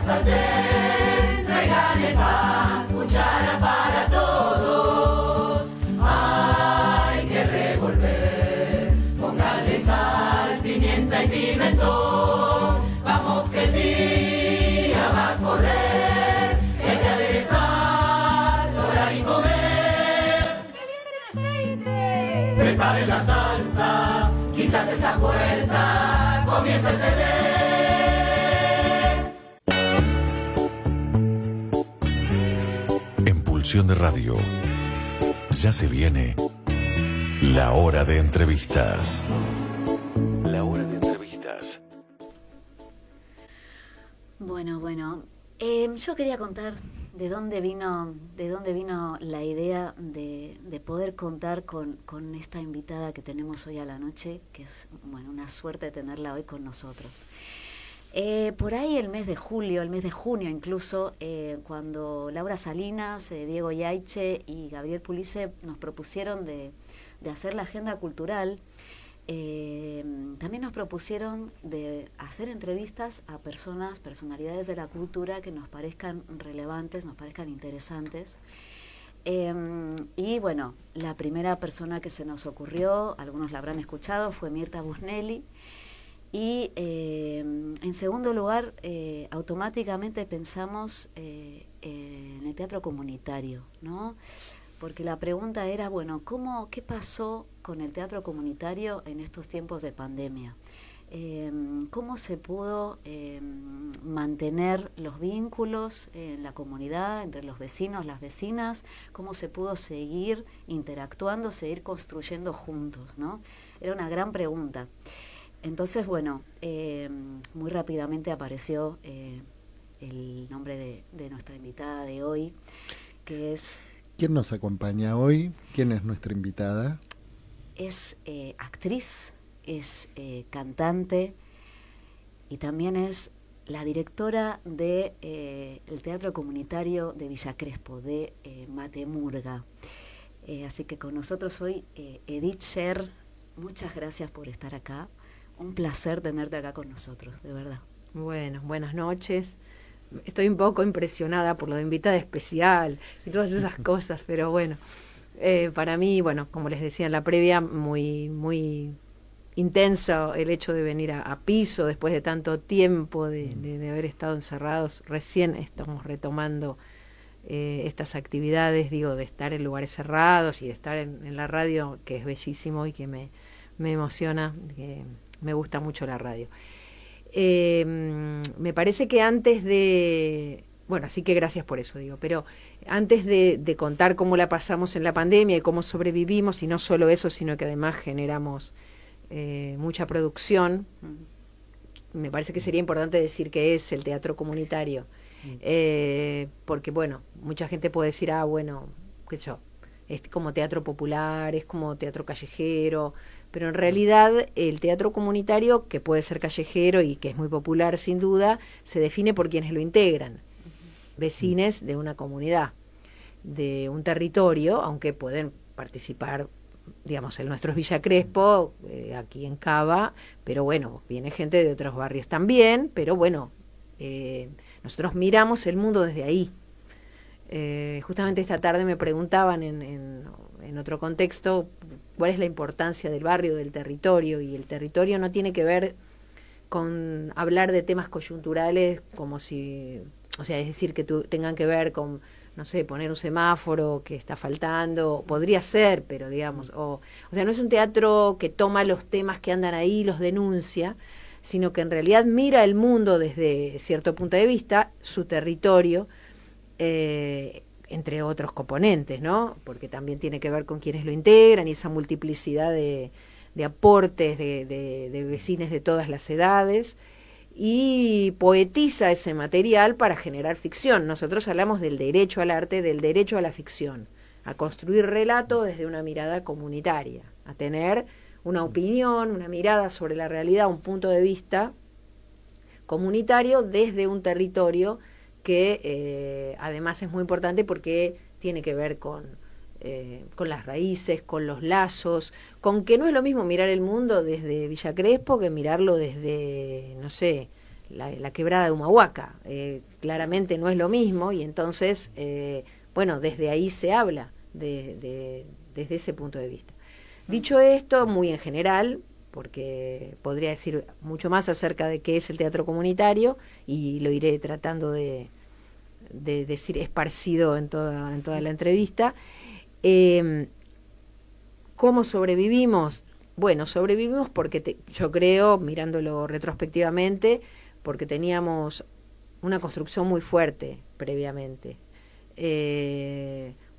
salten, traigan el pan, cuchara para todos. Hay que revolver, pónganle sal, pimienta y pimentón. Vamos que el día va a correr, que hay que aderezar, dorar y comer. ¡Caliente el aceite! Preparen la salsa, quizás esa puerta comience a ceder. De radio. Ya se viene la hora de entrevistas. La hora de entrevistas. Bueno, yo quería contar de dónde vino la idea de poder contar con esta invitada que tenemos hoy a la noche, que es una suerte tenerla hoy con nosotros. Por ahí el mes de junio incluso, cuando Laura Salinas, Diego Yaiche y Gabriel Pulice nos propusieron de hacer la agenda cultural, también nos propusieron de hacer entrevistas a personalidades de la cultura que nos parezcan relevantes, nos parezcan interesantes. Y bueno, la primera persona que se nos ocurrió, algunos la habrán escuchado, fue Mirta Busnelli. Y en segundo lugar, automáticamente pensamos en el teatro comunitario, ¿no? Porque la pregunta era, ¿qué pasó con el teatro comunitario en estos tiempos de pandemia? ¿Cómo se pudo mantener los vínculos en la comunidad, entre los vecinos, las vecinas? ¿Cómo se pudo seguir interactuando, seguir construyendo juntos, ¿no? Era una gran pregunta. Entonces, muy rápidamente apareció el nombre de nuestra invitada de hoy, que es... ¿Quién nos acompaña hoy? ¿Quién es nuestra invitada? Es actriz, es cantante y también es la directora de el Teatro Comunitario de Villa Crespo, de Matemurga. Así que con nosotros hoy Edith Sher. Muchas gracias por estar acá. Un placer tenerte acá con nosotros, de verdad. Bueno, buenas noches. Estoy un poco impresionada por lo de invitada especial y todas esas cosas, pero para mí, como les decía en la previa, muy intenso el hecho de venir a Piso después de tanto tiempo de haber estado encerrados. Recién estamos retomando estas actividades, de estar en lugares cerrados y de estar en la radio, que es bellísimo y que me emociona, que me gusta mucho la radio. Me parece que antes de... así que gracias por eso, pero antes de contar cómo la pasamos en la pandemia y cómo sobrevivimos, y no solo eso, sino que además generamos mucha producción, me parece que sería importante decir qué es el teatro comunitario. Porque, mucha gente puede decir, qué sé yo, es como teatro popular, es como teatro callejero, pero en realidad el teatro comunitario, que puede ser callejero y que es muy popular sin duda, se define por quienes lo integran, vecines de una comunidad, de un territorio, aunque pueden participar, el nuestro es Villa Crespo, aquí en Cava, pero viene gente de otros barrios también, pero nosotros miramos el mundo desde ahí. Justamente esta tarde me preguntaban en otro contexto cuál es la importancia del barrio, del territorio, y el territorio no tiene que ver con hablar de temas coyunturales como si, es decir, que tengan que ver con, no sé, poner un semáforo que está faltando, podría ser, pero o sea, no es un teatro que toma los temas que andan ahí y los denuncia, sino que en realidad mira el mundo desde cierto punto de vista, su territorio, entre otros componentes, ¿no? Porque también tiene que ver con quienes lo integran y esa multiplicidad de aportes de vecinos de todas las edades, y poetiza ese material para generar ficción. Nosotros hablamos del derecho al arte, del derecho a la ficción, a construir relato desde una mirada comunitaria, a tener una opinión, una mirada sobre la realidad, un punto de vista comunitario desde un territorio que además es muy importante porque tiene que ver con las raíces, con los lazos, con que no es lo mismo mirar el mundo desde Villa Crespo que mirarlo desde, no sé, la quebrada de Humahuaca. Claramente no es lo mismo, y entonces, bueno, desde ahí se habla, desde ese punto de vista. Dicho esto, muy en general, porque podría decir mucho más acerca de qué es el teatro comunitario, y lo iré tratando de decir esparcido en toda la entrevista. ¿Cómo sobrevivimos? Bueno, sobrevivimos porque yo creo, mirándolo retrospectivamente, porque teníamos una construcción muy fuerte previamente.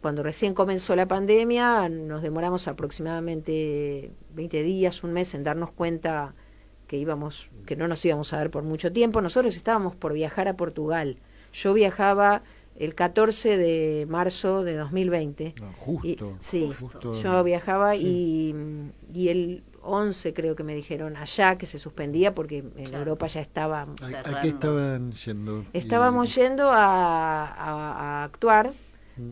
Cuando recién comenzó la pandemia, nos demoramos aproximadamente 20 días, un mes en darnos cuenta que no nos íbamos a ver por mucho tiempo. Nosotros estábamos por viajar a Portugal. Yo viajaba el 14 de marzo de 2020. No, justo. Sí, justo. yo viajaba, Sí. y el 11 creo que me dijeron allá que se suspendía porque en Claro. Europa ya estaba... ¿A qué estaban yendo? Estábamos yendo a actuar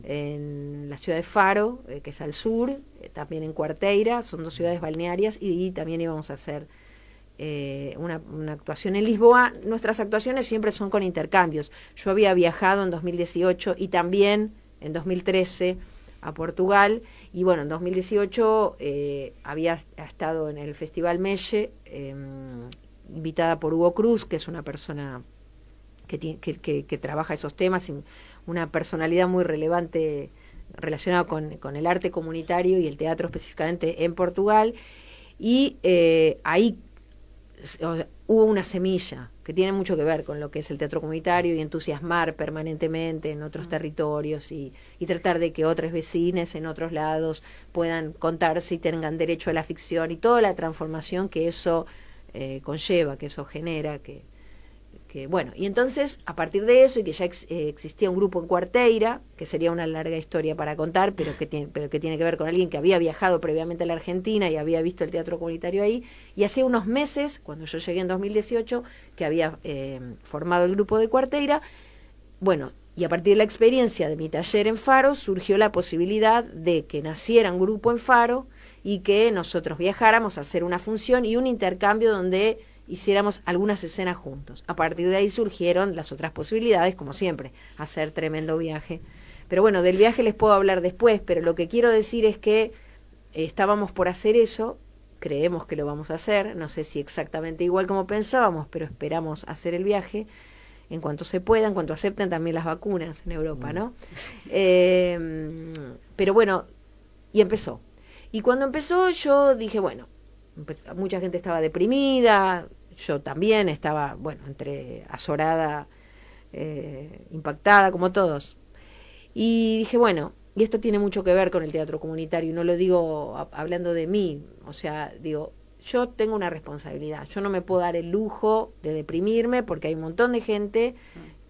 en la ciudad de Faro, que es al sur, también en Cuarteira, son 2 ciudades balnearias, y también íbamos a hacer una actuación en Lisboa. Nuestras actuaciones siempre son con intercambios. Yo había viajado en 2018 y también en 2013 a Portugal, y bueno, en 2018 había estado en el Festival Melle, invitada por Hugo Cruz, que es una persona que trabaja esos temas, y una personalidad muy relevante relacionada con el arte comunitario y el teatro específicamente en Portugal, y ahí hubo una semilla que tiene mucho que ver con lo que es el teatro comunitario, y entusiasmar permanentemente en otros territorios, y tratar de que otros vecinos en otros lados puedan contarse y tengan derecho a la ficción, y toda la transformación que eso conlleva, que eso genera, que bueno, y entonces a partir de eso, y que ya existía un grupo en Cuarteira, que sería una larga historia para contar, pero que tiene que ver con alguien que había viajado previamente a la Argentina y había visto el teatro comunitario ahí, y hacía unos meses, cuando yo llegué en 2018, que había formado el grupo de Cuarteira. Bueno, y a partir de la experiencia de mi taller en Faro, surgió la posibilidad de que naciera un grupo en Faro y que nosotros viajáramos a hacer una función y un intercambio donde hiciéramos algunas escenas juntos. A partir de ahí surgieron las otras posibilidades, como siempre, hacer tremendo viaje. Pero bueno, del viaje les puedo hablar después, pero lo que quiero decir es que estábamos por hacer eso, creemos que lo vamos a hacer, no sé si exactamente igual como pensábamos, pero esperamos hacer el viaje en cuanto se pueda, en cuanto acepten también las vacunas en Europa, ¿no? Pero bueno, y empezó. Y cuando empezó yo dije, bueno, mucha gente estaba deprimida, yo también estaba, bueno, entre azorada, impactada, como todos. Y dije, bueno, y esto tiene mucho que ver con el teatro comunitario, y no lo digo hablando de mí, o sea, digo, yo tengo una responsabilidad, yo no me puedo dar el lujo de deprimirme, porque hay un montón de gente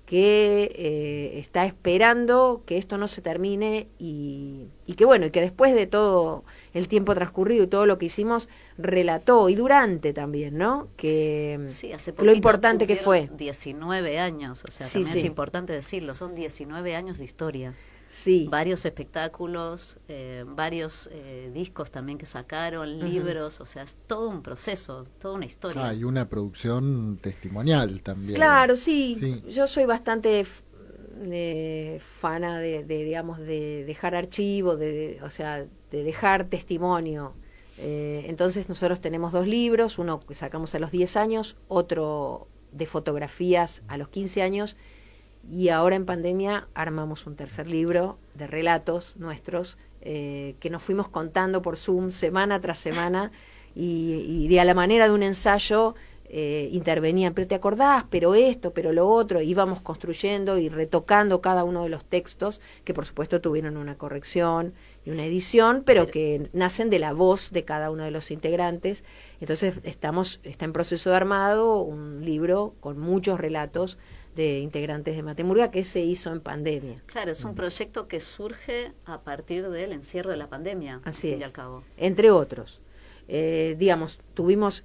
que está esperando que esto no se termine, y que bueno, y que después de todo el tiempo transcurrido y todo lo que hicimos, relató, y durante también, ¿no? Que sí, hace lo importante que cumplieron fue. 19 años, o sea, Sí, también sí. es importante decirlo, son 19 años de historia. Sí. Varios espectáculos, varios discos también que sacaron, libros, o sea, es todo un proceso, toda una historia. Y una producción testimonial también. Claro, sí. Sí. Yo soy bastante fana digamos, de dejar archivo, o sea, de dejar testimonio. Entonces nosotros tenemos 2 libros, uno que sacamos a los 10 años, otro de fotografías a los 15 años, y ahora en pandemia armamos un tercer libro de relatos nuestros, que nos fuimos contando por Zoom semana tras semana, y de a la manera de un ensayo intervenían, pero te acordás, pero esto, pero lo otro, íbamos construyendo y retocando cada uno de los textos, que por supuesto tuvieron una corrección y una edición, pero que nacen de la voz de cada uno de los integrantes. Entonces está en proceso de armado un libro con muchos relatos de integrantes de Matemurga, que se hizo en pandemia. Claro, es un proyecto que surge a partir del encierro de la pandemia, Así al fin y es. al cabo. Entre otros. Digamos,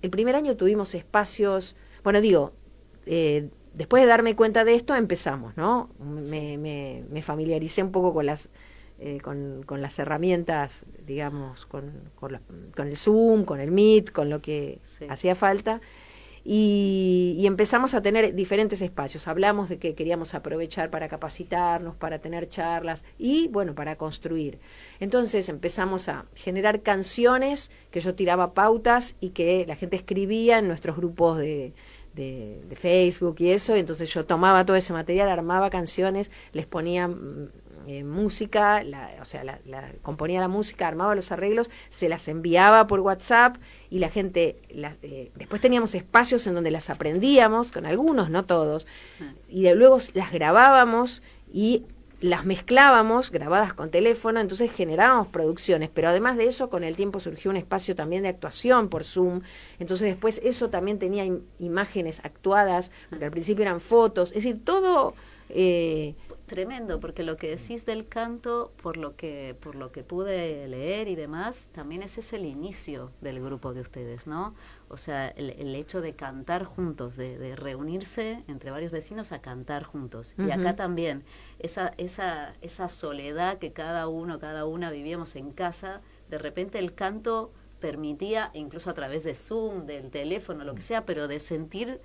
el primer año tuvimos espacios, bueno, después de darme cuenta de esto empezamos, ¿no? Me familiaricé un poco con las herramientas, digamos, con el Zoom, con el Meet, con lo que hacía falta. y empezamos a tener diferentes espacios. Hablamos de que queríamos aprovechar para capacitarnos, para tener charlas y, bueno, para construir. Entonces empezamos a generar canciones que yo tiraba pautas y que la gente escribía en nuestros grupos de Facebook y eso. Entonces yo tomaba todo ese material, armaba canciones, les ponía música, componía la música, armaba los arreglos, se las enviaba por WhatsApp y la gente, después teníamos espacios en donde las aprendíamos, con algunos, no todos, y luego las grabábamos y las mezclábamos, grabadas con teléfono, entonces generábamos producciones, pero además de eso, con el tiempo surgió un espacio también de actuación por Zoom, entonces después eso también tenía imágenes actuadas, porque al principio eran fotos, es decir, todo... Tremendo, porque lo que decís del canto, por lo que pude leer y demás, también ese es el inicio del grupo de ustedes, ¿no? O sea, el hecho de cantar juntos, de reunirse entre varios vecinos a cantar juntos. Y acá también, esa soledad que cada una vivíamos en casa, de repente el canto permitía, incluso a través de Zoom, del teléfono, lo que sea, pero de sentir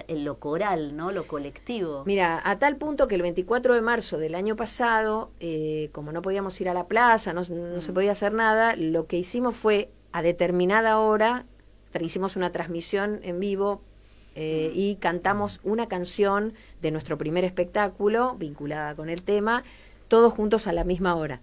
lo coral, ¿no? Lo colectivo. Mira, a tal punto que el 24 de marzo del año pasado, como no podíamos ir a la plaza, no se podía hacer nada, lo que hicimos fue, a determinada hora, hicimos una transmisión en vivo y cantamos una canción de nuestro primer espectáculo, vinculada con el tema, todos juntos a la misma hora.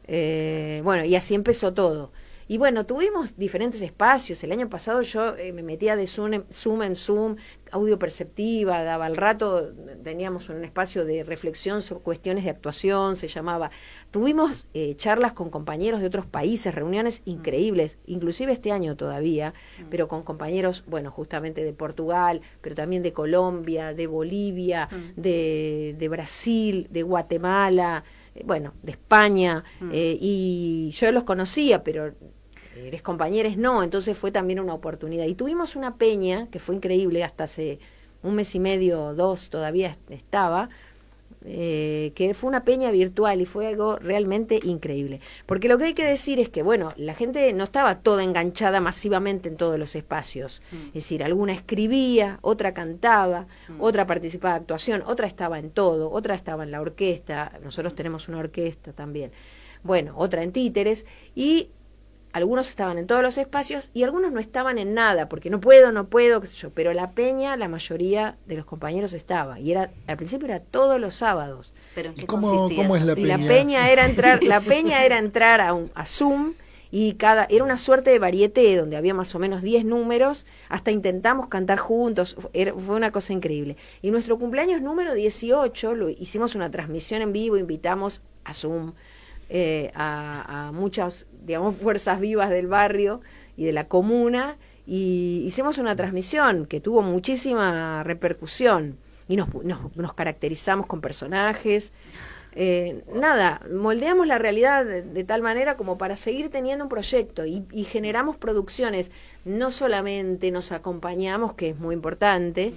Bueno, y así empezó todo. Y bueno, tuvimos diferentes espacios. El año pasado yo me metía de Zoom en Zoom, audio perceptiva, daba al rato, teníamos un espacio de reflexión sobre cuestiones de actuación, se llamaba. Tuvimos charlas con compañeros de otros países, reuniones increíbles, inclusive este año todavía, pero con compañeros, bueno, justamente de Portugal, pero también de Colombia, de Bolivia, de Brasil, de Guatemala, bueno, de España, y yo los conocía, pero eres compañeros no, entonces fue también una oportunidad. Y tuvimos una peña que fue increíble, hasta hace un mes y medio, 2 todavía estaba, que fue una peña virtual y fue algo realmente increíble. Porque lo que hay que decir es que, bueno, la gente no estaba toda enganchada masivamente en todos los espacios. Es decir, alguna escribía, otra cantaba, otra participaba de actuación, otra estaba en todo, otra estaba en la orquesta, nosotros tenemos una orquesta también, bueno, otra en títeres, y algunos estaban en todos los espacios y algunos no estaban en nada, porque no puedo, qué sé yo, pero la peña, la mayoría de los compañeros estaba, y al principio era todos los sábados. ¿Pero en qué ¿Cómo es la peña? La peña era entrar a Zoom, y era una suerte de varieté donde había más o menos 10 números, hasta intentamos cantar juntos, fue una cosa increíble. Y nuestro cumpleaños número 18, hicimos una transmisión en vivo, invitamos a Zoom, a muchas, digamos, fuerzas vivas del barrio y de la comuna, y hicimos una transmisión que tuvo muchísima repercusión y nos caracterizamos con personajes, moldeamos la realidad de tal manera como para seguir teniendo un proyecto y generamos producciones, no solamente nos acompañamos, que es muy importante,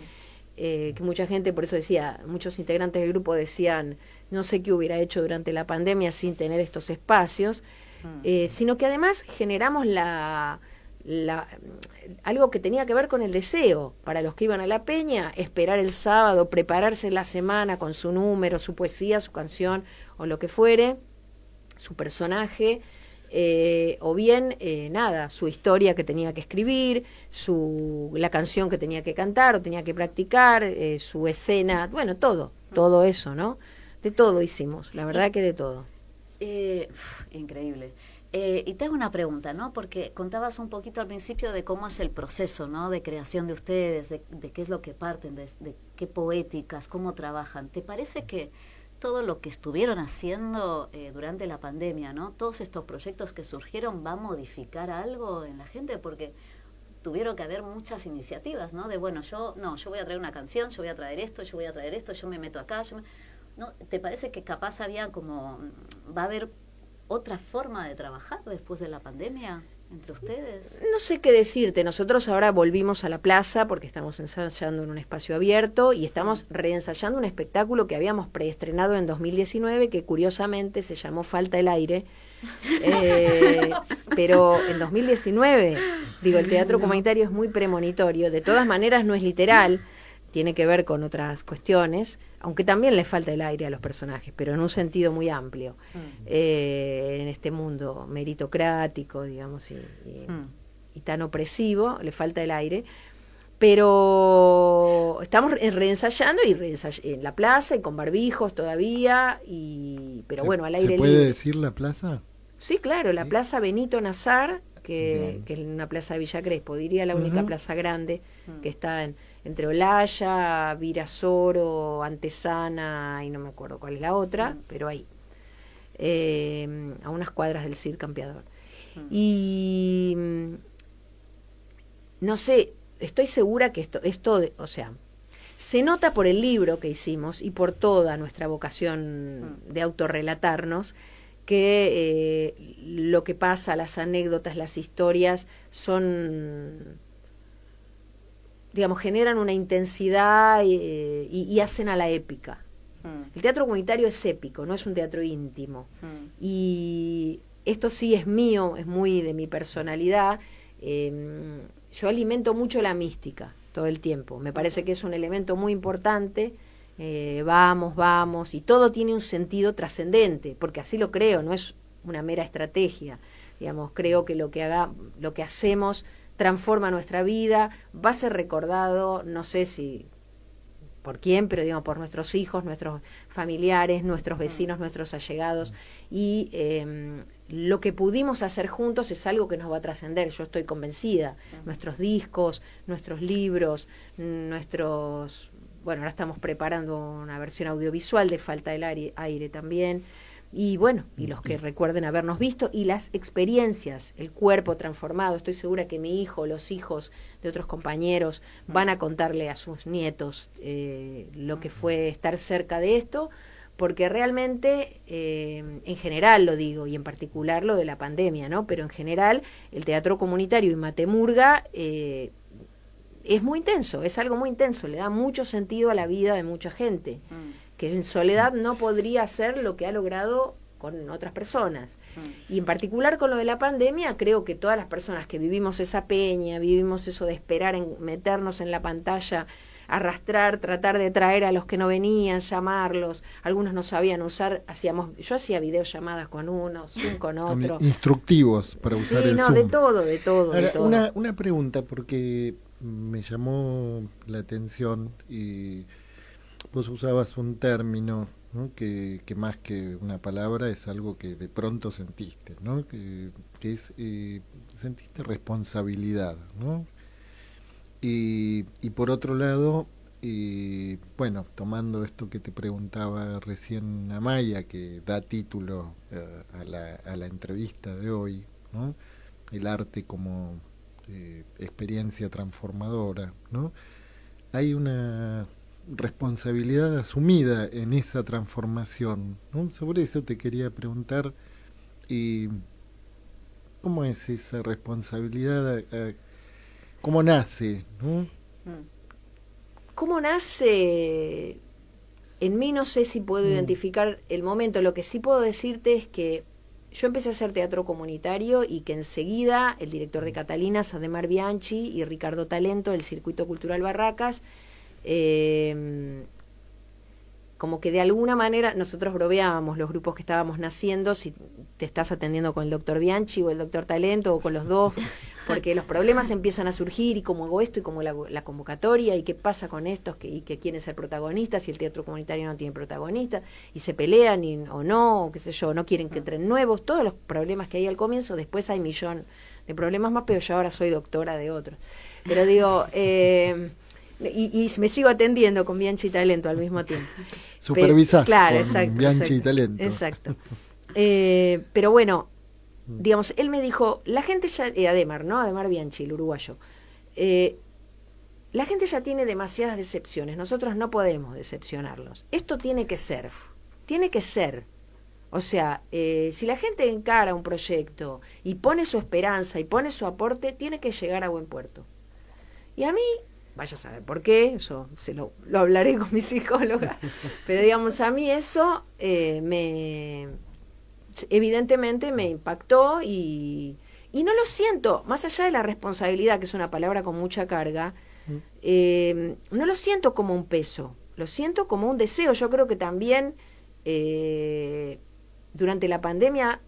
que mucha gente, por eso decía, muchos integrantes del grupo decían, no sé qué hubiera hecho durante la pandemia sin tener estos espacios, sino que además generamos algo que tenía que ver con el deseo para los que iban a la peña, esperar el sábado, prepararse la semana con su número, su poesía, su canción o lo que fuere, su personaje, o bien su historia que tenía que escribir, la canción que tenía que cantar o tenía que practicar, su escena, bueno, todo eso, ¿no? De todo hicimos, la verdad que de todo. Increíble. Y te hago una pregunta, ¿no? Porque contabas un poquito al principio de cómo es el proceso, ¿no? De creación de ustedes, de qué es lo que parten, de qué poéticas, cómo trabajan. ¿Te parece que todo lo que estuvieron haciendo durante la pandemia, ¿no? Todos estos proyectos que surgieron, ¿va a modificar algo en la gente? Porque tuvieron que haber muchas iniciativas, ¿no? De, bueno, yo voy a traer una canción, yo voy a traer esto, yo voy a traer esto, yo me meto acá, ¿no? ¿Te parece que capaz va a haber otra forma de trabajar después de la pandemia entre ustedes? No sé qué decirte. Nosotros ahora volvimos a la plaza porque estamos ensayando en un espacio abierto y estamos reensayando un espectáculo que habíamos preestrenado en 2019 que curiosamente se llamó Falta el Aire, Pero en 2019, digo, el teatro comunitario es muy premonitorio, de todas maneras no es literal, tiene que ver con otras cuestiones, aunque también le falta el aire a los personajes, pero en un sentido muy amplio, en este mundo meritocrático, digamos, y tan opresivo, le falta el aire. Pero estamos reensayando en la plaza y con barbijos todavía, pero bueno, al aire libre. ¿Se libre. puede decir la plaza? Sí, claro, la ¿Sí? Plaza Benito Nazar, que es una plaza de Villa Crespo, diría la única plaza grande que está entre Olaya, Virasoro, Antesana y no me acuerdo cuál es la otra, pero ahí, a unas cuadras del Cid Campeador. Y no sé, estoy segura que esto, o sea, se nota por el libro que hicimos y por toda nuestra vocación de autorrelatarnos que lo que pasa, las anécdotas, las historias son, digamos, generan una intensidad y hacen a la épica. El teatro comunitario es épico, no es un teatro íntimo. Y esto sí es mío, es muy de mi personalidad. Yo alimento mucho la mística todo el tiempo. Me parece que es un elemento muy importante. Vamos, y todo tiene un sentido trascendente, porque así lo creo, no es una mera estrategia. Digamos, creo que lo que hacemos transforma nuestra vida, va a ser recordado, no sé si por quién, pero digamos por nuestros hijos, nuestros familiares, nuestros vecinos, nuestros allegados, y lo que pudimos hacer juntos es algo que nos va a trascender, yo estoy convencida. Nuestros discos, nuestros libros, bueno, ahora estamos preparando una versión audiovisual de Falta del aire también, y bueno, y los que recuerden habernos visto, y las experiencias, el cuerpo transformado. Estoy segura que mi hijo, los hijos de otros compañeros van a contarle a sus nietos lo que fue estar cerca de esto, porque realmente, en general lo digo, y en particular lo de la pandemia, ¿no? Pero en general, el teatro comunitario y Matemurga es muy intenso, es algo muy intenso, le da mucho sentido a la vida de mucha gente, que en soledad no podría hacer lo que ha logrado con otras personas. Y en particular con lo de la pandemia, creo que todas las personas que vivimos esa peña, vivimos eso de esperar, meternos en la pantalla, arrastrar, tratar de traer a los que no venían, llamarlos, algunos no sabían usar, yo hacía videollamadas con unos, Zoom con otro. Instructivos para usar el Zoom. De todo. Ahora, una pregunta, porque me llamó la atención y vos usabas un término, ¿no? que más que una palabra es algo que de pronto sentiste, ¿no? que es sentiste responsabilidad, ¿no? Y por otro lado, bueno, tomando esto que te preguntaba recién Amaya, que da título a la entrevista de hoy, ¿no? El arte como experiencia transformadora, ¿no? Hay una responsabilidad asumida en esa transformación, ¿no? Sobre eso te quería preguntar, ¿cómo es esa responsabilidad? ¿Cómo nace? ¿No? ¿Cómo nace? En mí no sé si puedo identificar el momento. Lo que sí puedo decirte es que yo empecé a hacer teatro comunitario y que enseguida el director de Catalinas, Ademar Bianchi, y Ricardo Talento, del Circuito Cultural Barracas, como que de alguna manera nosotros bromeábamos los grupos que estábamos naciendo, si te estás atendiendo con el doctor Bianchi o el doctor Talento o con los dos, porque los problemas empiezan a surgir, y cómo hago esto, y cómo la convocatoria, y qué pasa con estos y que quieren ser protagonistas, y el teatro comunitario no tiene protagonistas, y se pelean o no, o qué sé yo, no quieren que entren nuevos, todos los problemas que hay al comienzo. Después hay millón de problemas más, pero yo ahora soy doctora de otros. Pero digo, y me sigo atendiendo con Bianchi y Talento al mismo tiempo. Supervisás claro, con exacto, Bianchi y Talento. Exacto. Pero bueno, digamos, él me dijo, la gente ya, Ademar, ¿no? Ademar Bianchi, el uruguayo, la gente ya tiene demasiadas decepciones, nosotros no podemos decepcionarlos. Esto tiene que ser. O sea, si la gente encara un proyecto y pone su esperanza y pone su aporte, tiene que llegar a buen puerto. Y a mí, vaya a saber por qué, eso lo hablaré con mi psicóloga, pero digamos, a mí eso evidentemente me impactó y no lo siento, más allá de la responsabilidad, que es una palabra con mucha carga, no lo siento como un peso, lo siento como un deseo. Yo creo que también durante la pandemia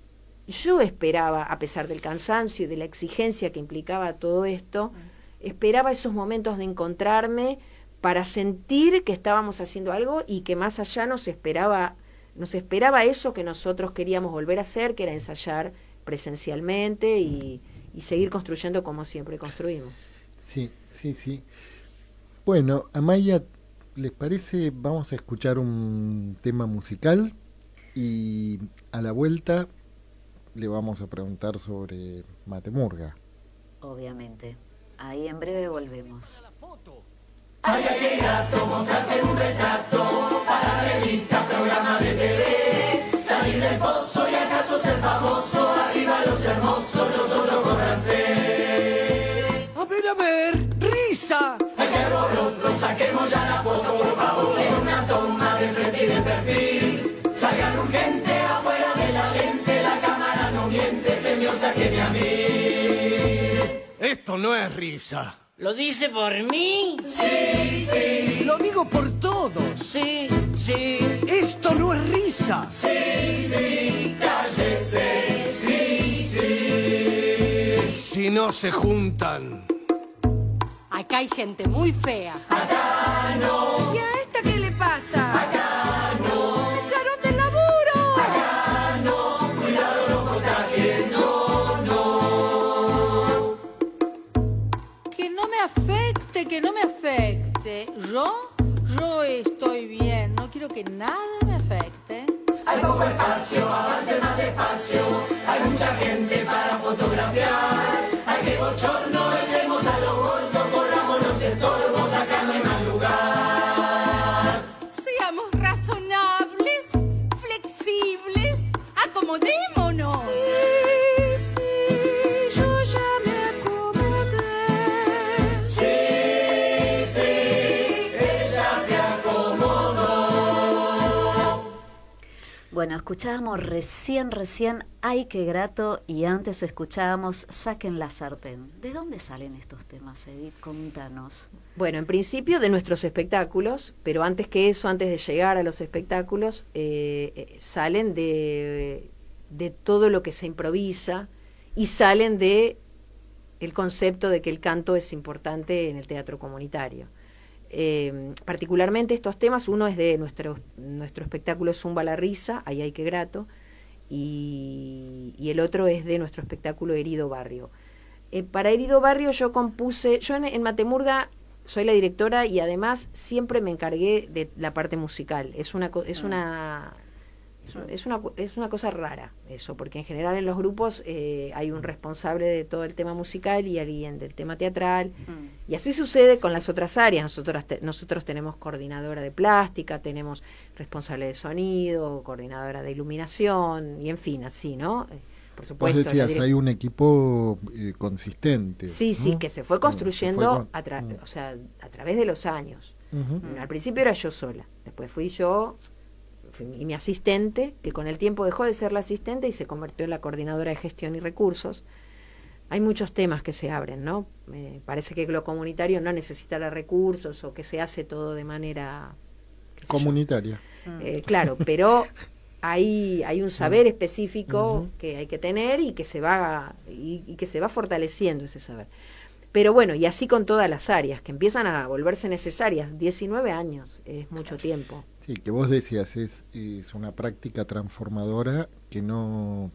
yo esperaba, a pesar del cansancio y de la exigencia que implicaba todo esto, esperaba esos momentos de encontrarme para sentir que estábamos haciendo algo y que más allá nos esperaba eso que nosotros queríamos volver a hacer, que era ensayar presencialmente y seguir construyendo como siempre construimos. Sí. Bueno, Amaya, ¿les parece? Vamos a escuchar un tema musical y a la vuelta le vamos a preguntar sobre Matemurga. Obviamente. Ahí en breve volvemos. Ay, ay, qué grato mostrarse en un retrato para revista, programa de TV, salir del pozo y acaso ser famoso, arriba los hermosos, los otros cóbranse. A ver, risa. Ay, qué alboroto, saquemos ya la foto, por favor, en una toma de frente y de perfil. Salgan urgente afuera de la lente, la cámara no miente, señor, sáqueme a mí. Esto no es risa. ¿Lo dice por mí? Sí, sí. Lo digo por todos. Sí, sí. Esto no es risa. Sí, sí, cállese. Sí, sí. Si no se juntan. Acá hay gente muy fea. Acá no. ¿Y a esta qué le pasa? Acá no. ¡Me echaron del laburo! Acá no. Cuidado los contagios. No, no. Que no me afecte. Yo estoy bien. No quiero que nada me afecte. Hay poco espacio, avance más despacio. Hay mucha gente para fotografiar. Hay que bochorno, echemos a los gordos, corramos los estorbos, acá no hay más lugar. Seamos razonables, flexibles, acomodémonos. Sí, yo ya me acomodé. Sí, ella se acomodó. Bueno, escuchábamos recién Ay, qué grato, y antes escuchábamos Saquen la sartén. ¿De dónde salen estos temas, Edith? Contanos. Bueno, en principio de nuestros espectáculos, pero antes que eso, antes de llegar a los espectáculos, salen de todo lo que se improvisa y salen de el concepto de que el canto es importante en el teatro comunitario. Particularmente estos temas, uno es de nuestro espectáculo Zumba la Risa, Ay, ay, qué grato, y el otro es de nuestro espectáculo Herido Barrio. Para Herido Barrio yo compuse, yo en Matemurga soy la directora y además siempre me encargué de la parte musical. Es una cosa rara eso, porque en general en los grupos hay un responsable de todo el tema musical y alguien del tema teatral, y así sucede con las otras áreas. Nosotros tenemos coordinadora de plástica, tenemos responsable de sonido, coordinadora de iluminación, y en fin, así, ¿no? Por supuesto. Vos decías, hay un equipo consistente. Sí, ¿no? que se fue construyendo a través de los años. Al principio era yo sola, después fui yo y mi asistente, que con el tiempo dejó de ser la asistente y se convirtió en la coordinadora de gestión y recursos. Hay muchos temas que se abren, ¿no? Parece que lo comunitario no necesitará recursos o que se hace todo de manera comunitaria. Claro, pero hay un saber específico que hay que tener y que se va fortaleciendo ese saber. Pero bueno, y así con todas las áreas que empiezan a volverse necesarias. 19 años es mucho tiempo. Sí, que vos decías, es una práctica transformadora que no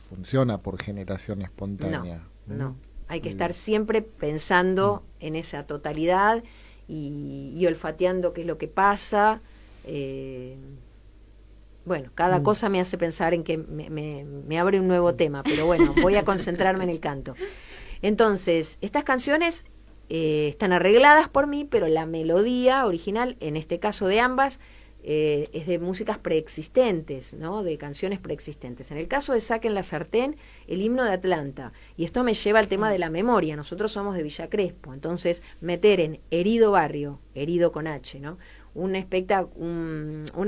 funciona por generación espontánea. No. Hay que estar siempre pensando en esa totalidad y olfateando qué es lo que pasa. Bueno, cada cosa me hace pensar en que me abre un nuevo tema, pero bueno, voy a concentrarme en el canto. Entonces, estas canciones están arregladas por mí, pero la melodía original, en este caso de ambas, es de músicas preexistentes, ¿no? De canciones preexistentes. En el caso de Saquen la sartén, el himno de Atlanta. Y esto me lleva al tema de la memoria. Nosotros somos de Villa Crespo, entonces meter en Herido Barrio, herido con H, ¿no? Una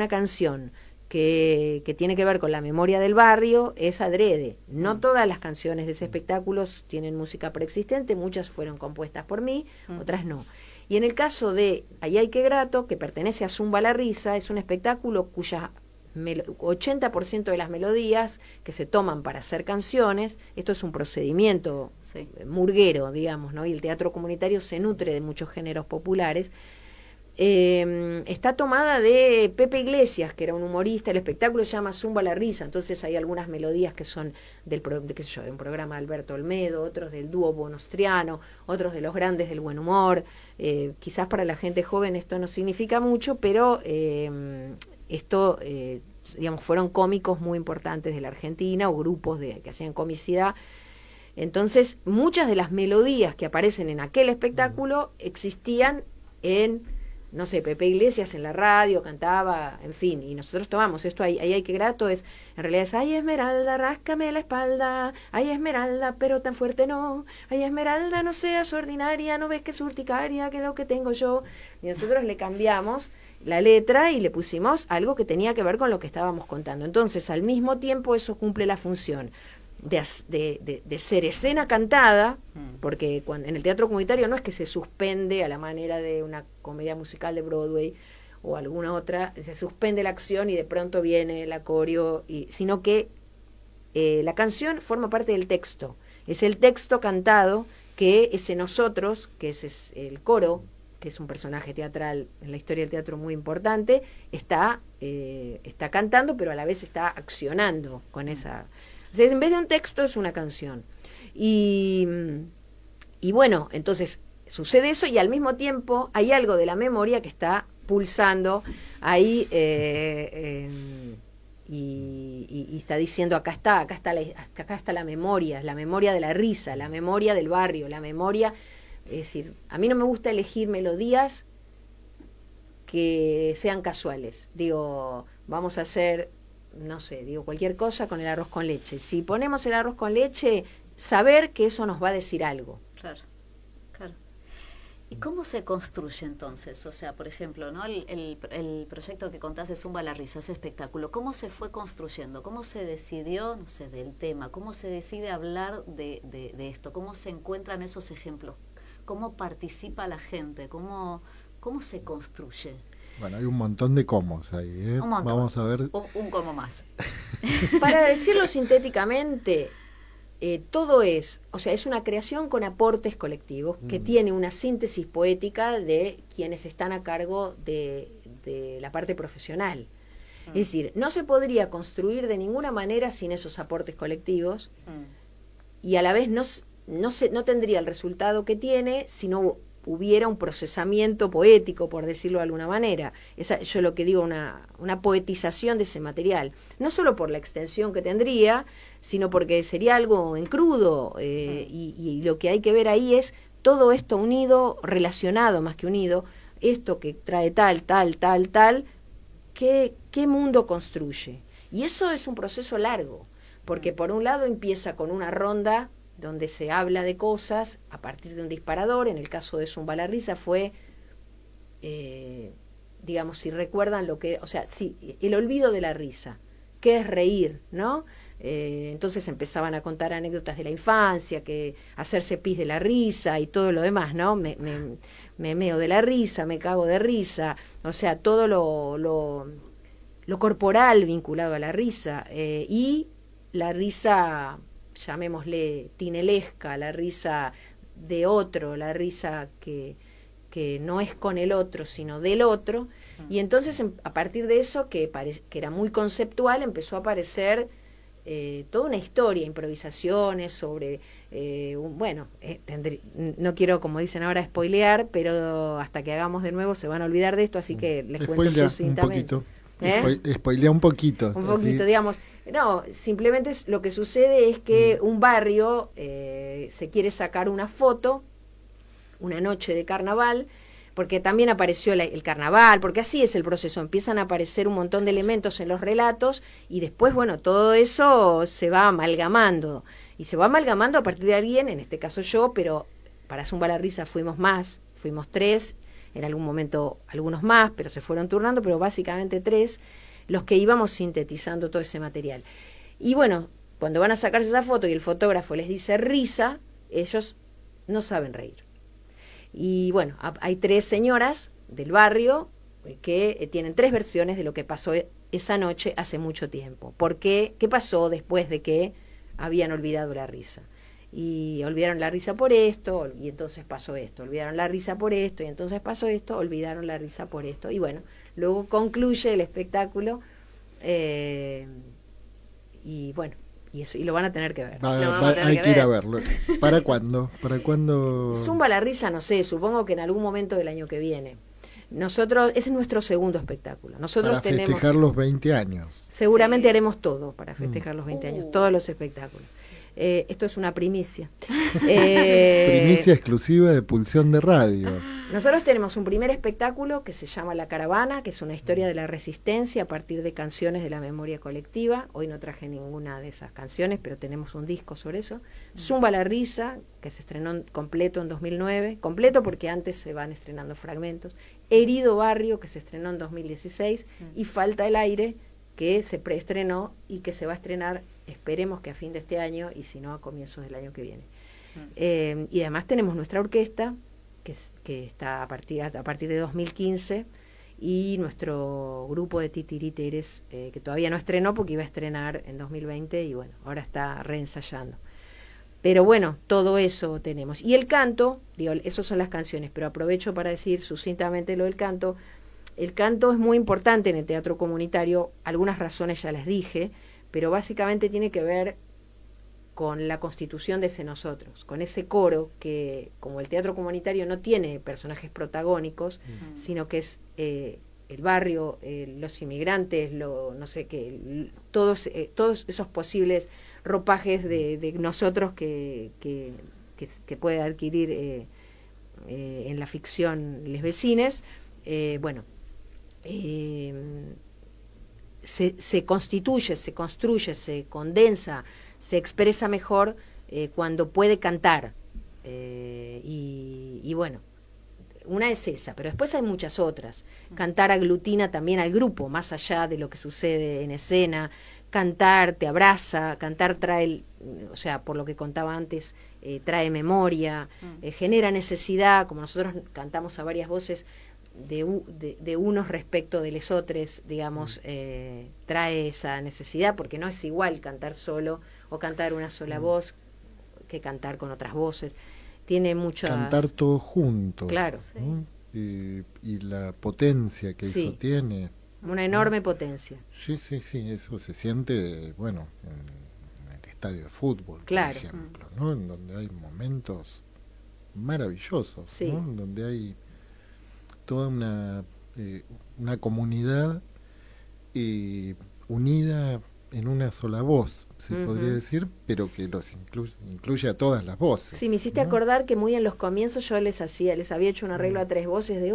canción que tiene que ver con la memoria del barrio, es adrede. No todas las canciones de ese espectáculo tienen música preexistente, muchas fueron compuestas por mí, otras no. Y en el caso de Ay, ay, qué grato, que pertenece a Zumba la Risa, es un espectáculo cuya 80% de las melodías que se toman para hacer canciones, esto es un procedimiento murguero, digamos, ¿no? Y el teatro comunitario se nutre de muchos géneros populares. Está tomada de Pepe Iglesias, que era un humorista. El espectáculo se llama Zumba la Risa, entonces hay algunas melodías que son de un programa de Alberto Olmedo, otros del dúo Bonostriano, otros de los grandes del buen humor. Quizás para la gente joven esto no significa mucho, pero esto, digamos, fueron cómicos muy importantes de la Argentina o grupos que hacían comicidad. Entonces, muchas de las melodías que aparecen en aquel espectáculo existían en, no sé, Pepe Iglesias en la radio cantaba, en fin, y nosotros tomamos esto, ay, qué grato, en realidad es, ay, Esmeralda, ráscame la espalda, ay, Esmeralda, pero tan fuerte no, ay, Esmeralda, no seas ordinaria, no ves que es urticaria, que es lo que tengo yo, y nosotros le cambiamos la letra y le pusimos algo que tenía que ver con lo que estábamos contando. Entonces, al mismo tiempo, eso cumple la función de ser escena cantada, porque en el teatro comunitario no es que se suspende a la manera de una comedia musical de Broadway o alguna otra, se suspende la acción y de pronto viene el coreo, sino que la canción forma parte del texto, es el texto cantado que ese nosotros, que es el coro, que es un personaje teatral en la historia del teatro muy importante, está cantando, pero a la vez está accionando con esa... O sea, en vez de un texto es una canción. Y bueno, entonces sucede eso y al mismo tiempo hay algo de la memoria que está pulsando ahí y está diciendo acá está la memoria de la risa, la memoria del barrio, la memoria... Es decir, a mí no me gusta elegir melodías que sean casuales. Digo, vamos a hacer... no sé, digo cualquier cosa con el arroz con leche. Si ponemos el arroz con leche, saber que eso nos va a decir algo. Claro, claro. ¿Y cómo se construye entonces? O sea, por ejemplo, ¿no? El proyecto que contás de Zumba la Risa, ese espectáculo, ¿cómo se fue construyendo? ¿Cómo se decidió, no sé, del tema? ¿Cómo se decide hablar de esto? ¿Cómo se encuentran esos ejemplos? ¿Cómo participa la gente? ¿Cómo se construye? Bueno, hay un montón de comos ahí, ¿eh? Un montón. Vamos a ver. Un como más. Para decirlo sintéticamente, todo es una creación con aportes colectivos que tiene una síntesis poética de quienes están a cargo de la parte profesional. Es decir, no se podría construir de ninguna manera sin esos aportes colectivos y a la vez no tendría el resultado que tiene si no hubiera un procesamiento poético, por decirlo de alguna manera. Yo lo que digo, una poetización de ese material, no solo por la extensión que tendría, sino porque sería algo en crudo, y lo que hay que ver ahí es todo esto unido, relacionado más que unido, esto que trae tal, ¿qué mundo construye? Y eso es un proceso largo, porque por un lado empieza con una ronda donde se habla de cosas a partir de un disparador. En el caso de Zumba la Risa fue, digamos, si recuerdan el olvido de la risa, qué es reír, ¿no? Entonces empezaban a contar anécdotas de la infancia, que hacerse pis de la risa y todo lo demás, ¿no? Me meo de la risa, me cago de risa, o sea, todo lo corporal vinculado a la risa, y la risa, llamémosle tinelesca, la risa de otro, la risa que no es con el otro, sino del otro. Y entonces, a partir de eso, que era muy conceptual, empezó a aparecer toda una historia, improvisaciones sobre, no quiero, como dicen ahora, spoilear, pero hasta que hagamos de nuevo se van a olvidar de esto, así que les cuento sucintamente. Spoilea un poquito. Un poquito, digamos. No, simplemente lo que sucede es que un barrio se quiere sacar una foto, una noche de carnaval, porque también apareció el carnaval, porque así es el proceso, empiezan a aparecer un montón de elementos en los relatos y después, bueno, todo eso se va amalgamando, y se va amalgamando a partir de alguien, en este caso yo, pero para Zumba la Risa fuimos 3, en algún momento algunos más, pero se fueron turnando, pero básicamente 3, los que íbamos sintetizando todo ese material. Y bueno, cuando van a sacarse esa foto y el fotógrafo les dice risa, ellos no saben reír. Y bueno, hay 3 señoras del barrio que tienen 3 versiones de lo que pasó esa noche hace mucho tiempo. ¿Por qué? ¿Qué pasó después de que habían olvidado la risa? Y olvidaron la risa por esto, y entonces pasó esto. Olvidaron la risa por esto, y entonces pasó esto. Olvidaron la risa por esto. Y bueno, luego concluye el espectáculo. Y bueno, y eso, y lo van a tener que ver. Hay que ir a verlo. ¿Para cuándo? ¿Para cuándo? Zumba la risa, no sé, supongo que en algún momento del año que viene. Nosotros, ese es nuestro segundo espectáculo. Nosotros para festejar los 20 años. Seguramente haremos todo para festejar los 20 años, todos los espectáculos. Esto es una primicia. Primicia exclusiva de Pulsión de Radio. Nosotros tenemos un primer espectáculo que se llama La Caravana, que es una historia de la resistencia a partir de canciones de la memoria colectiva. Hoy no traje ninguna de esas canciones, pero tenemos un disco sobre eso. Zumba la risa, que se estrenó completo en 2009, completo porque antes se van estrenando fragmentos. Herido Barrio, que se estrenó en 2016, y Falta el Aire, que se preestrenó y que se va a estrenar, esperemos que a fin de este año, y si no a comienzos del año que viene. Y además tenemos nuestra orquesta, que está a partir de 2015, y nuestro grupo de titiriteres, que todavía no estrenó porque iba a estrenar en 2020, y bueno, ahora está reensayando. Pero bueno, todo eso tenemos. Y el canto, digo, esas son las canciones, pero aprovecho para decir sucintamente lo del canto. El canto es muy importante en el teatro comunitario, algunas razones ya las dije, pero básicamente tiene que ver con la constitución de ese nosotros, con ese coro que, como el teatro comunitario no tiene personajes protagónicos, sino que es el barrio, los inmigrantes, no sé qué, todos esos posibles ropajes de nosotros que puede adquirir en la ficción les vecines, se constituye, se construye, se condensa, se expresa mejor cuando puede cantar. Y bueno, una es esa, pero después hay muchas otras. Cantar aglutina también al grupo, más allá de lo que sucede en escena. Cantar te abraza, cantar trae, o sea, por lo que contaba antes, trae memoria, genera necesidad, como nosotros cantamos a varias voces, de unos respecto de les otros, digamos, trae esa necesidad, porque no es igual cantar solo o cantar una sola voz que cantar con otras voces. Tiene muchas... Cantar todos juntos. Claro. ¿no? Y la potencia que eso tiene. Una enorme potencia. Sí, eso se siente, bueno, en el estadio de fútbol, claro. por ejemplo, ¿no? En donde hay momentos maravillosos, ¿no? En donde hay toda una comunidad unida en una sola voz, se podría decir, pero que los incluye a todas las voces. Sí, me hiciste acordar que muy en los comienzos yo les había hecho un arreglo a 3 voces de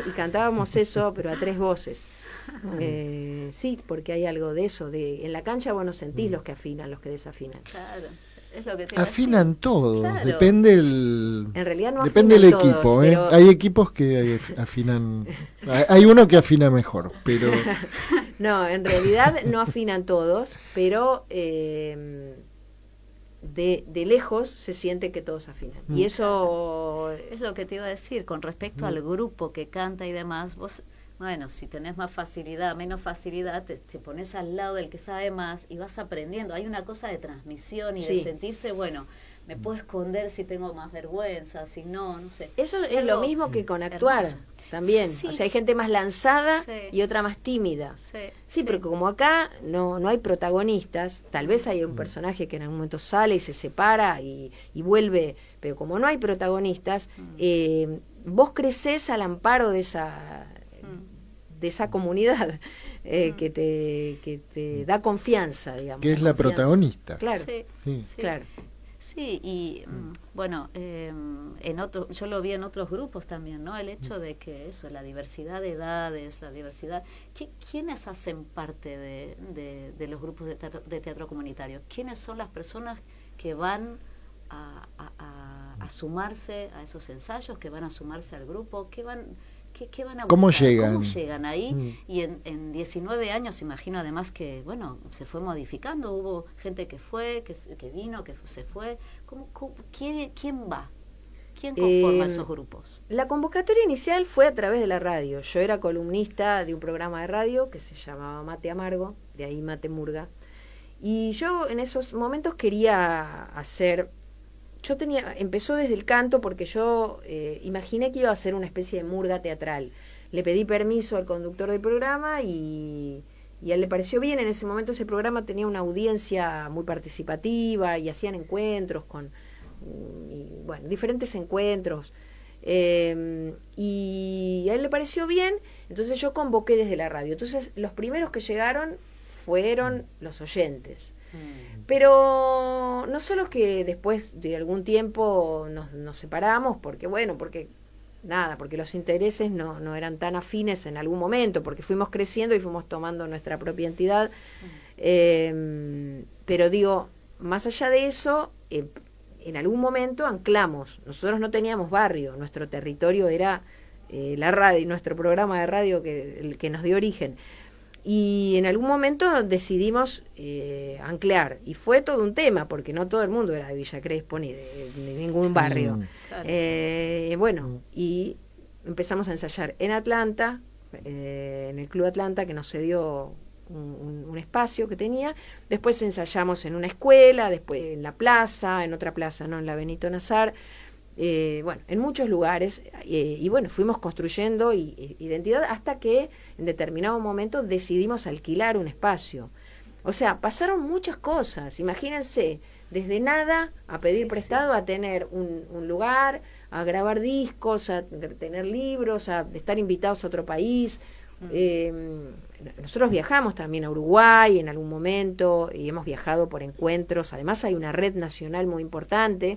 y cantábamos eso, pero a 3 voces. Sí, porque hay algo de eso, en la cancha vos no sentís los que afinan, los que desafinan. Claro. Es lo que te afinan todos, claro. Depende en realidad no depende del equipo, todos, pero... Hay equipos que afinan, hay uno que afina mejor, pero no, en realidad no afinan todos, pero de lejos se siente que todos afinan. Y eso es lo que te iba a decir con respecto al grupo que canta y demás. Vos, bueno, si tenés más facilidad, menos facilidad, te pones al lado del que sabe más y vas aprendiendo. Hay una cosa de transmisión y de sentirse, bueno, me puedo esconder si tengo más vergüenza, si no sé. Eso es lo mismo que con actuar. Hermoso. También, o sea, hay gente más lanzada y otra más tímida. Sí, pero como acá no hay protagonistas, tal vez hay un personaje que en algún momento sale y se separa y vuelve, pero como no hay protagonistas, vos crecés al amparo de esa comunidad que te da confianza, digamos. Que es la protagonista. Claro, claro. Sí, y bueno, yo lo vi en otros grupos también, ¿no? El hecho de que eso, la diversidad de edades, la diversidad... ¿Quiénes hacen parte de los grupos de teatro comunitario? ¿Quiénes son las personas que van a sumarse a esos ensayos, que van a sumarse al grupo? ¿Qué van a buscar? ¿Cómo llegan? ¿Cómo llegan ahí? Y en 19 años, imagino además que, bueno, se fue modificando, hubo gente que fue, que vino, que se fue. ¿Quién va? ¿Quién conforma esos grupos? La convocatoria inicial fue a través de la radio. Yo era columnista de un programa de radio que se llamaba Mate Amargo, de ahí Mate Murga. Y yo en esos momentos quería hacer... empezó desde el canto porque yo imaginé que iba a ser una especie de murga teatral. Le pedí permiso al conductor del programa y a él le pareció bien. En ese momento ese programa tenía una audiencia muy participativa y hacían encuentros con... diferentes encuentros, y a él le pareció bien, entonces yo convoqué desde la radio. Entonces los primeros que llegaron fueron los oyentes, pero no solo que después de algún tiempo nos separamos, porque los intereses no eran tan afines en algún momento, porque fuimos creciendo y fuimos tomando nuestra propia entidad, pero digo, más allá de eso, en algún momento anclamos. Nosotros no teníamos barrio, nuestro territorio era la radio, nuestro programa de radio el que nos dio origen. Y en algún momento decidimos anclar, y fue todo un tema, porque no todo el mundo era de Villa Crespo ni de ningún barrio. Claro. Y empezamos a ensayar en Atlanta, en el Club Atlanta, que nos cedió un espacio que tenía. Después ensayamos en una escuela, después en la plaza, en otra plaza, no, en la Benito Nazar, en muchos lugares, fuimos construyendo identidad hasta que en determinado momento decidimos alquilar un espacio. O sea, pasaron muchas cosas, imagínense, desde nada a pedir prestado, a tener un lugar, a grabar discos, a tener libros, a estar invitados a otro país. Nosotros viajamos también a Uruguay en algún momento y hemos viajado por encuentros. Además hay una red nacional muy importante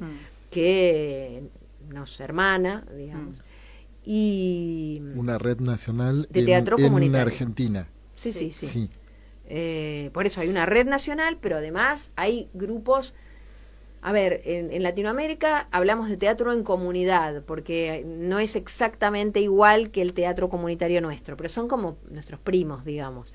que nos hermana, digamos. Y una red nacional de teatro comunitario en Argentina. Sí. Por eso hay una red nacional, pero además hay grupos. A ver, en Latinoamérica hablamos de teatro en comunidad, porque no es exactamente igual que el teatro comunitario nuestro, pero son como nuestros primos, digamos.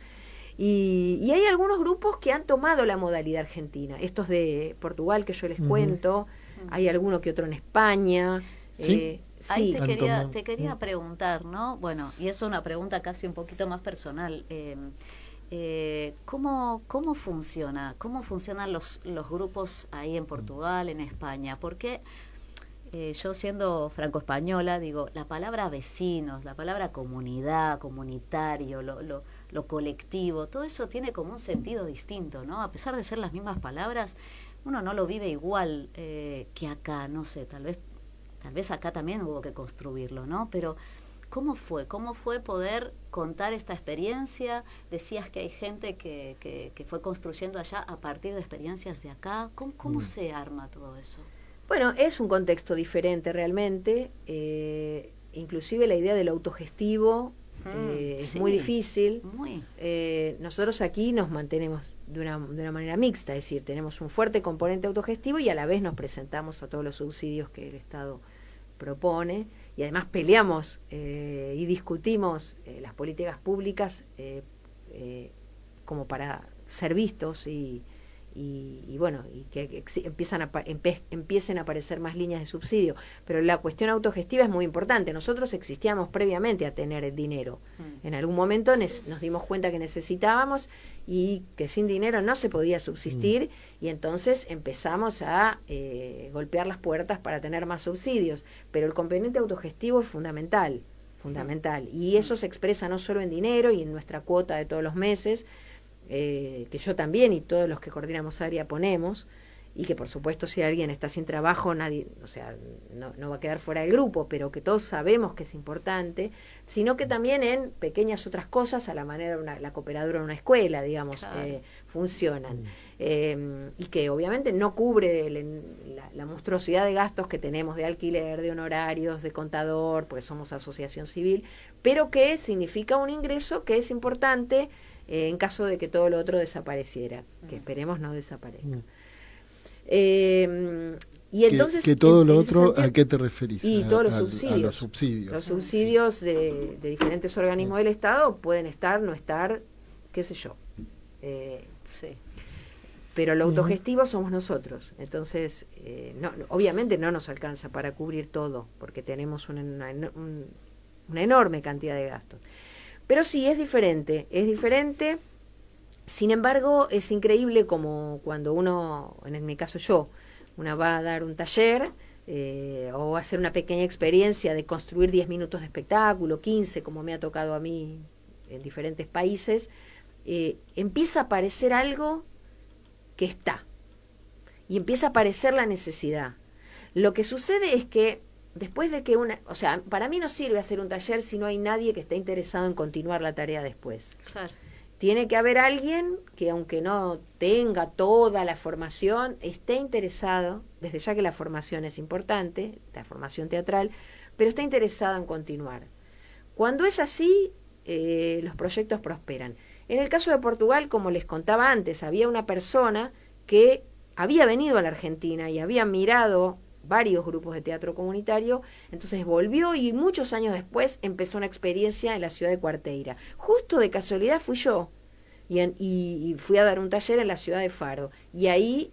Y hay algunos grupos que han tomado la modalidad argentina. Estos de Portugal que yo les cuento, hay alguno que otro en España. Sí. Ahí te quería preguntar, ¿no? Bueno, y es una pregunta casi un poquito más personal. ¿Cómo funciona? ¿Cómo funcionan los grupos ahí en Portugal, en España? Porque yo siendo franco-española, digo, la palabra vecinos, la palabra comunidad, comunitario, lo colectivo, todo eso tiene como un sentido distinto, ¿no? A pesar de ser las mismas palabras, uno no lo vive igual que acá, no sé, tal vez acá también hubo que construirlo, ¿no? Pero ¿cómo fue poder contar esta experiencia? Decías que hay gente que fue construyendo allá a partir de experiencias de acá. ¿Cómo se arma todo eso? Bueno, es un contexto diferente realmente. Inclusive la idea del autogestivo es muy difícil. Nosotros aquí nos mantenemos de una manera mixta, es decir, tenemos un fuerte componente autogestivo y a la vez nos presentamos a todos los subsidios que el Estado propone. Y además peleamos y discutimos las políticas públicas como para ser vistos y que empiecen a aparecer más líneas de subsidio. Pero la cuestión autogestiva es muy importante. Nosotros existíamos previamente a tener el dinero. En algún momento nos dimos cuenta que necesitábamos y que sin dinero no se podía subsistir, y entonces empezamos a golpear las puertas para tener más subsidios. Pero el componente autogestivo es fundamental, y eso se expresa no solo en dinero y en nuestra cuota de todos los meses, que yo también y todos los que coordinamos área ponemos, y que por supuesto si alguien está sin trabajo nadie, o sea, no va a quedar fuera del grupo, pero que todos sabemos que es importante, sino que también en pequeñas otras cosas, a la manera de la cooperadora en una escuela, digamos, claro, funcionan. Y que obviamente no cubre la monstruosidad de gastos que tenemos de alquiler, de honorarios, de contador, porque somos asociación civil, pero que significa un ingreso que es importante en caso de que todo lo otro desapareciera, que esperemos no desaparezca. Y entonces, que todo lo en ese otro, sentido, ¿a qué te referís? y todos los A subsidios. los subsidios. Los subsidios de diferentes organismos del Estado pueden estar, no estar, qué sé yo. Sí. Pero lo autogestivo somos nosotros. Entonces, obviamente no nos alcanza para cubrir todo, porque tenemos una enorme cantidad de gastos. Pero sí, es diferente, es diferente. Sin embargo, es increíble como cuando uno, en mi caso yo, una va a dar un taller o hacer una pequeña experiencia de construir 10 minutos de espectáculo, 15, como me ha tocado a mí en diferentes países, empieza a aparecer algo que está, y empieza a aparecer la necesidad. Lo que sucede es que después de que o sea, para mí no sirve hacer un taller si no hay nadie que esté interesado en continuar la tarea después. Claro. Tiene que haber alguien que, aunque no tenga toda la formación, esté interesado, desde ya que la formación es importante, la formación teatral, pero está interesado en continuar. Cuando es así, los proyectos prosperan. En el caso de Portugal, como les contaba antes, había una persona que había venido a la Argentina y había mirado varios grupos de teatro comunitario, entonces volvió y muchos años después empezó una experiencia en la ciudad de Quarteira. Justo de casualidad fui yo y fui a dar un taller en la ciudad de Faro, y ahí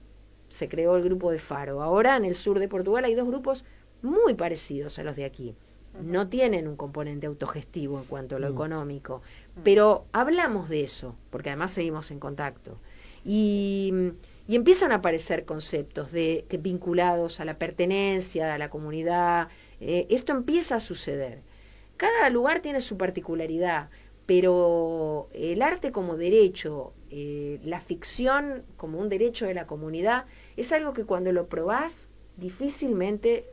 se creó el grupo de Faro. Ahora en el sur de Portugal hay dos grupos muy parecidos a los de aquí. No tienen un componente autogestivo en cuanto a lo económico, pero hablamos de eso, porque además seguimos en contacto. Y empiezan a aparecer conceptos vinculados a la pertenencia, a la comunidad. Esto empieza a suceder. Cada lugar tiene su particularidad, pero el arte como derecho, la ficción como un derecho de la comunidad, es algo que cuando lo probás difícilmente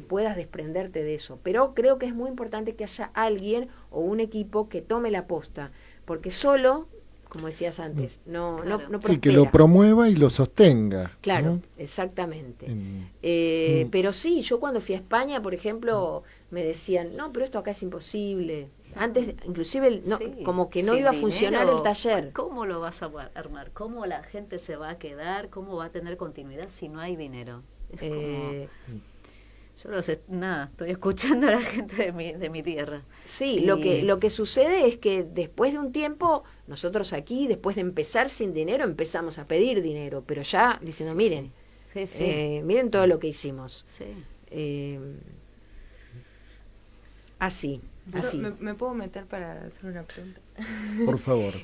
puedas desprenderte de eso. Pero creo que es muy importante que haya alguien o un equipo que tome la posta, porque solo, como decías antes, no prospera. Sí, que lo promueva y lo sostenga. Claro, ¿no? exactamente. Pero sí, yo cuando fui a España, por ejemplo, me decían, no, pero esto acá es imposible. Antes, inclusive, Sí, como que no sin iba a funcionar dinero, el taller. ¿Cómo lo vas a armar? ¿Cómo la gente se va a quedar? ¿Cómo va a tener continuidad si no hay dinero? Es como... Yo no sé, nada, estoy escuchando a la gente de mi tierra. Sí, Y... lo que sucede es que después de un tiempo, nosotros aquí, después de empezar sin dinero, empezamos a pedir dinero, pero ya diciendo, Sí, miren, sí. miren todo lo que hicimos. Sí. Así. ¿Me puedo meter para hacer una pregunta? Por favor.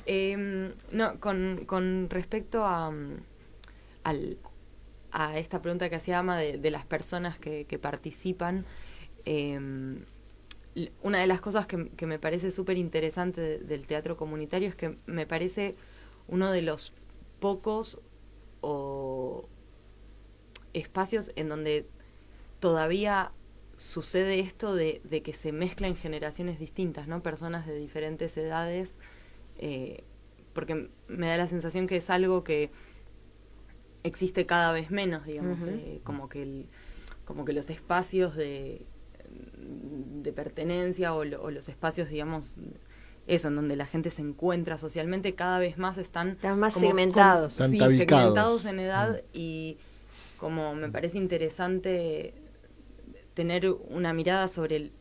No, con respecto a esta pregunta que hacía Ama de las personas que participan, una de las cosas que me parece súper interesante del teatro comunitario es que me parece uno de los pocos espacios en donde todavía sucede esto de que se mezclan generaciones distintas, ¿no? Personas de diferentes edades, porque me da la sensación que es algo que existe cada vez menos, digamos, como que los espacios de pertenencia o los espacios, digamos, eso, en donde la gente se encuentra socialmente, cada vez más están más como segmentados. Sí, segmentados en edad, y como me parece interesante tener una mirada sobre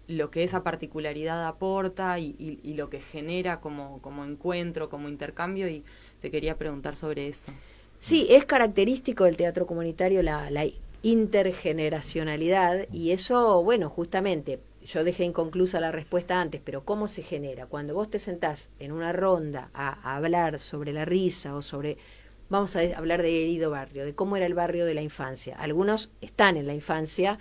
lo que esa particularidad aporta y lo que genera como encuentro, como intercambio, y te quería preguntar sobre eso. Sí, es característico del teatro comunitario la intergeneracionalidad, y eso, bueno, justamente, yo dejé inconclusa la respuesta antes, pero ¿cómo se genera? Cuando vos te sentás en una ronda a hablar sobre la risa o sobre, vamos a hablar de Herido Barrio, de cómo era el barrio de la infancia. Algunos están en la infancia,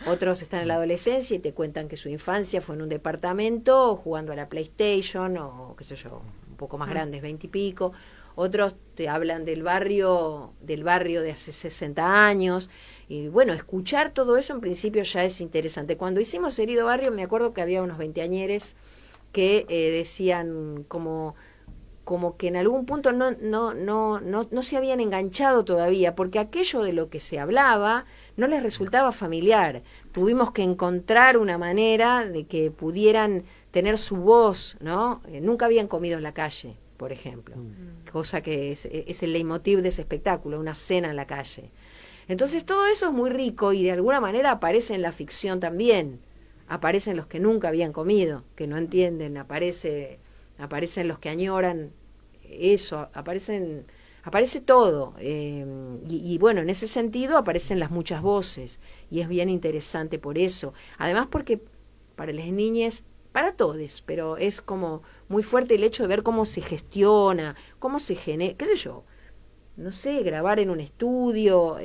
otros están en la adolescencia y te cuentan que su infancia fue en un departamento jugando a la PlayStation o qué sé yo, un poco más grandes, 20 y pico. Otros te hablan del barrio de hace 60 años. Y bueno, escuchar todo eso en principio ya es interesante. Cuando hicimos Herido Barrio, me acuerdo que había unos veinteañeres que decían como que en algún punto no se habían enganchado todavía, porque aquello de lo que se hablaba no les resultaba familiar. Tuvimos que encontrar una manera de que pudieran tener su voz, ¿no? Nunca habían comido en la calle, por ejemplo, cosa que es el leitmotiv de ese espectáculo, una cena en la calle. Entonces todo eso es muy rico y de alguna manera aparece en la ficción también. Aparecen los que nunca habían comido, que no entienden, aparecen los que añoran eso, aparece todo. Y bueno, en ese sentido aparecen las muchas voces y es bien interesante por eso. Además porque para las niñas, para todos, pero es como muy fuerte el hecho de ver cómo se gestiona, cómo se genera, qué sé yo, no sé, grabar en un estudio,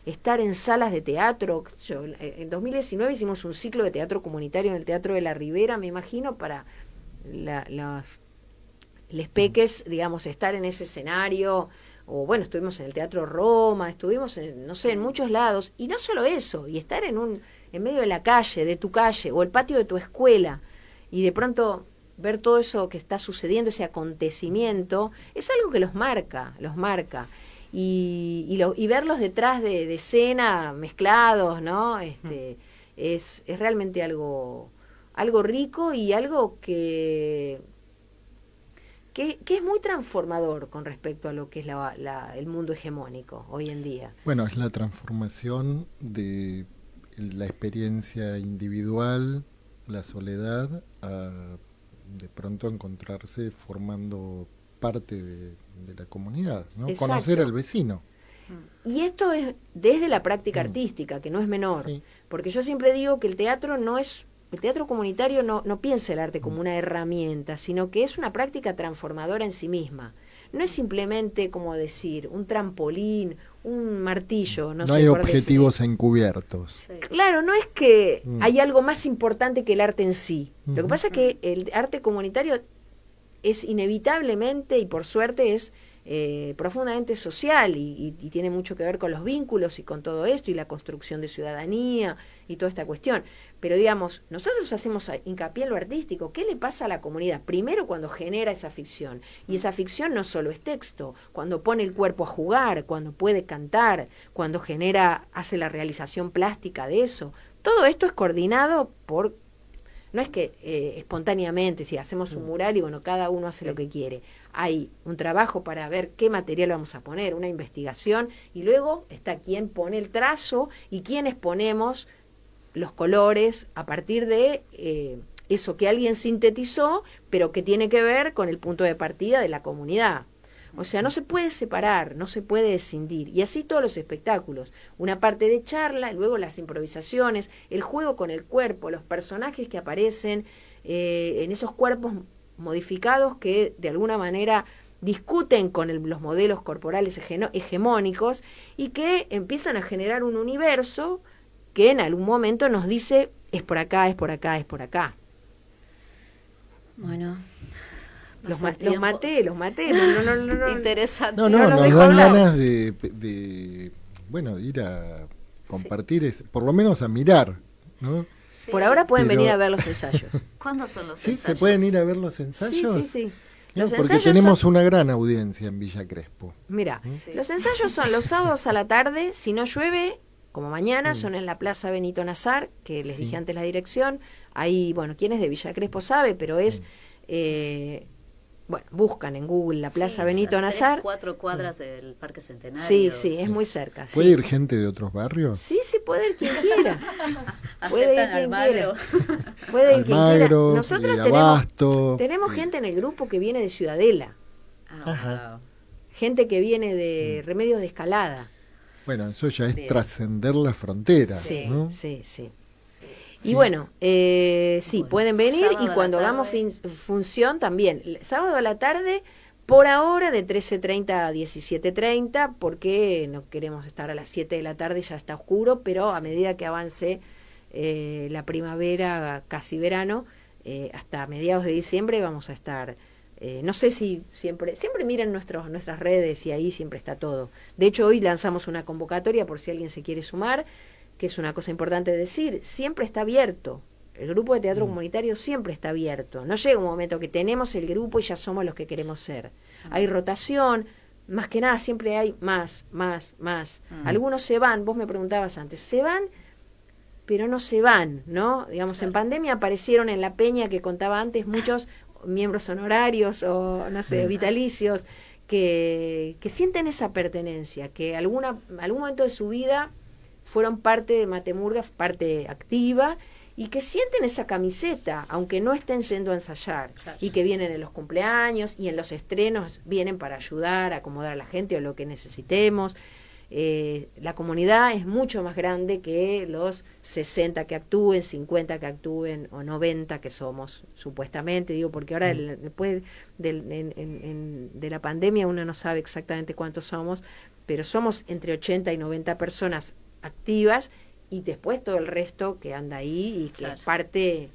estar en salas de teatro. En 2019 hicimos un ciclo de teatro comunitario en el Teatro de la Ribera, me imagino, para les peques, digamos, estar en ese escenario. O bueno, estuvimos en el Teatro Roma, estuvimos no sé, en muchos lados, y no solo eso, y estar en medio de la calle, de tu calle, o el patio de tu escuela, y de pronto ver todo eso que está sucediendo, ese acontecimiento, es algo que los marca, y verlos detrás de escena, mezclados, ¿no? Es realmente algo rico y algo que es muy transformador con respecto a lo que es el mundo hegemónico hoy en día. Bueno, es la transformación de la experiencia individual, la soledad, de pronto encontrarse formando parte de la comunidad, ¿no? Exacto. Conocer al vecino. Y esto es desde la práctica artística, que no es menor, Sí. porque yo siempre digo que el teatro comunitario no piensa el arte como una herramienta, sino que es una práctica transformadora en sí misma. No es simplemente, como decir, un trampolín, un martillo. No sé, hay por objetivos decir. encubiertos. Claro, no es que hay algo más importante que el arte en sí. Lo que pasa es que el arte comunitario es inevitablemente, y por suerte, es profundamente social y tiene mucho que ver con los vínculos y con todo esto y la construcción de ciudadanía y toda esta cuestión. Pero digamos, nosotros hacemos hincapié en lo artístico. ¿Qué le pasa a la comunidad? Primero cuando genera esa ficción. Y esa ficción no solo es texto, cuando pone el cuerpo a jugar, cuando puede cantar, cuando hace la realización plástica de eso. Todo esto es coordinado por... No es que espontáneamente, si hacemos un mural y bueno, cada uno hace lo que quiere. Hay un trabajo para ver qué material vamos a poner, una investigación, y luego está quien pone el trazo y quienes ponemos los colores a partir de eso que alguien sintetizó, pero que tiene que ver con el punto de partida de la comunidad. O sea, no se puede separar, no se puede escindir. Y así todos los espectáculos. Una parte de charla, luego las improvisaciones, el juego con el cuerpo, los personajes que aparecen en esos cuerpos modificados que de alguna manera discuten con los modelos corporales hegemónicos y que empiezan a generar un universo que en algún momento nos dice es por acá, es por acá, es por acá. Bueno, los maté. No. Interesante. No, los nos dejo dan hablar. ganas de ir a compartir, por lo menos a mirar, ¿no? Sí. Por ahora pueden Pero- venir a ver los ensayos. ¿Cuándo son los Sí, ensayos? se pueden ir a ver los ensayos. Sí. ¿No? Los Porque ensayos tenemos son- una gran audiencia en Villa Crespo. Mira, Sí. los ensayos son los sábados a la tarde, si no llueve, como mañana, son en la Plaza Benito Nazar, que les dije antes la dirección. Ahí, bueno, quien es de Villa Crespo sabe, pero es, bueno, buscan en Google la Plaza Sí, Benito a Nazar. 4 cuadras del Parque Centenario. Sí, es muy cerca. Sí. ¿Puede ir gente de otros barrios? Sí, puede ir quien quiera. Puede ir Aceptan quien Almagro. quiera. Puede ir quien quiera. Almagro, Nosotros de tenemos Abasto. gente en el grupo que viene de Ciudadela, Ah, wow. gente que viene de Remedios de Escalada. Bueno, eso ya es Bien. trascender las fronteras, Sí, ¿no? sí. Y bueno, sí, Bueno, pueden venir sábado y a la cuando tarde. hagamos función también. Sábado a la tarde, por ahora de 13:30 a 17:30, porque no queremos estar a las 7 de la tarde, ya está oscuro, pero a medida que avance la primavera, casi verano, hasta mediados de diciembre vamos a estar... no sé si siempre miren nuestras redes y ahí siempre está todo. De hecho, hoy lanzamos una convocatoria por si alguien se quiere sumar, que es una cosa importante decir, siempre está abierto. El grupo de teatro comunitario siempre está abierto. No llega un momento que tenemos el grupo y ya somos los que queremos ser. Hay rotación, más que nada siempre hay más. Algunos se van, vos me preguntabas antes, se van, pero no se van, ¿no? Digamos, en pandemia aparecieron en la peña que contaba antes muchos miembros honorarios o, no sé, vitalicios, que sienten esa pertenencia, que algún momento de su vida fueron parte de Matemurga, parte activa, y que sienten esa camiseta, aunque no estén yendo a ensayar, y que vienen en los cumpleaños y en los estrenos, vienen para ayudar, acomodar a la gente o lo que necesitemos. La comunidad es mucho más grande que los 60 que actúen, 50 que actúen o 90 que somos, supuestamente, digo, porque ahora después de la pandemia uno no sabe exactamente cuántos somos, pero somos entre 80 y 90 personas activas, y después todo el resto que anda ahí y que es parte,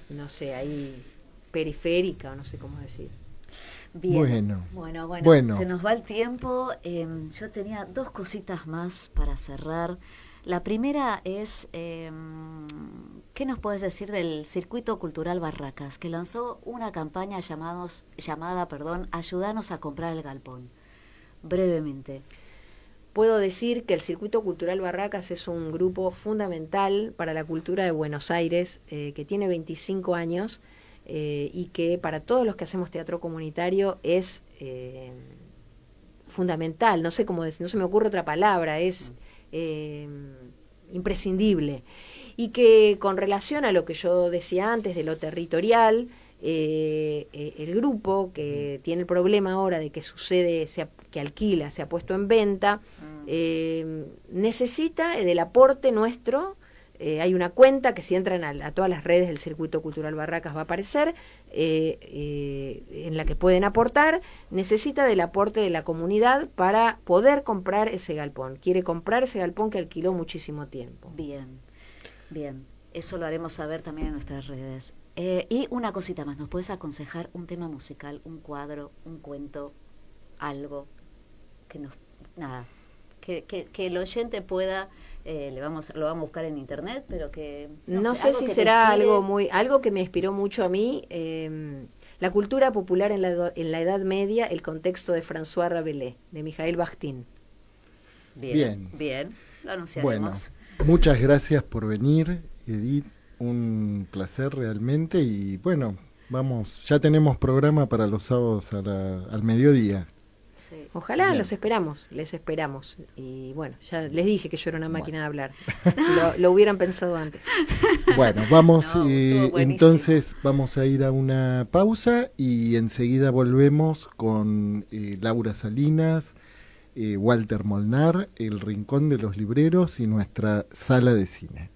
no sé, ahí periférica, o no sé cómo decir. Bien. Bueno, se nos va el tiempo. Yo tenía 2 cositas más para cerrar. La primera es, ¿qué nos puedes decir del Circuito Cultural Barracas, que lanzó una campaña llamada, Ayúdanos a comprar el galpón? Brevemente. Puedo decir que el Circuito Cultural Barracas es un grupo fundamental para la cultura de Buenos Aires, que tiene 25 años y que para todos los que hacemos teatro comunitario es fundamental, no sé cómo decir, no se me ocurre otra palabra, es imprescindible. Y que con relación a lo que yo decía antes de lo territorial, el grupo que tiene el problema ahora de que sucede, que alquila, se ha puesto en venta, necesita del aporte nuestro. Hay una cuenta que si entran a todas las redes del Circuito Cultural Barracas va a aparecer, en la que pueden aportar. Necesita del aporte de la comunidad para poder comprar ese galpón. Quiere comprar ese galpón que alquiló muchísimo tiempo. Bien. Eso lo haremos saber también en nuestras redes. Y una cosita más, ¿nos puedes aconsejar un tema musical, un cuadro, un cuento, algo que el oyente pueda, lo vamos a buscar en internet, pero que no sé si será algo que me inspiró mucho a mí, la cultura popular en la Edad Media, el contexto de François Rabelais, de Mijail Bakhtin. Bien, lo anunciaremos. Bueno, muchas gracias por venir, Edith. Un placer realmente, y bueno, ya tenemos programa para los sábados al mediodía. Sí. Ojalá, les esperamos. Y bueno, ya les dije que yo era una máquina de hablar. Lo hubieran pensado antes. Bueno, vamos, entonces vamos a ir a una pausa y enseguida volvemos con Laura Salinas, Walter Molnar, El Rincón de los Libreros y nuestra sala de cine.